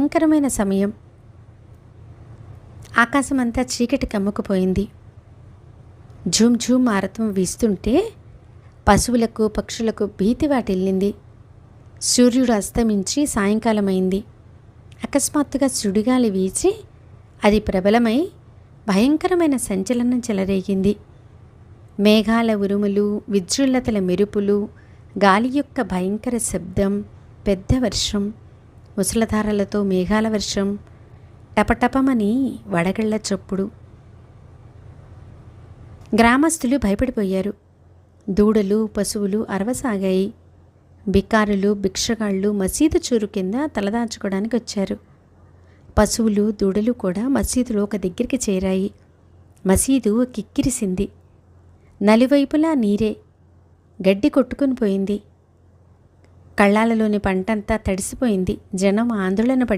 భయంకరమైన సమయం. ఆకాశమంతా చీకటి కమ్ముకుపోయింది. ఝూమ్ ఝూమ్ ఆరతం వీస్తుంటే పశువులకు పక్షులకు భీతి వాటిల్లింది. సూర్యుడు అస్తమించి సాయంకాలమైంది. అకస్మాత్తుగా సుడిగాలి వీచి అది ప్రబలమై భయంకరమైన సంచలనం చెలరేగింది. మేఘాల ఉరుములు, విజృల్లతల మెరుపులు, గాలి యొక్క భయంకర శబ్దం, పెద్ద వర్షం, ముసలధారలతో మేఘాల వర్షం, టపటపమని వడగళ్ల చప్పుడు. గ్రామస్తులు భయపడిపోయారు. దూడలు పశువులు అరవసాగాయి. బికారులు భిక్షగాళ్ళు మసీదు చూరు కింద తలదాచుకోవడానికి వచ్చారు. పశువులు దూడలు కూడా మసీదులో ఒక దగ్గరికి చేరాయి. మసీదు కిక్కిరిసింది. నలువైపులా నీరే. గడ్డి కొట్టుకుని పోయింది. కళ్ళాలలోని పంటంతా తడిసిపోయింది. జనం ఆందోళన పడ్డారు.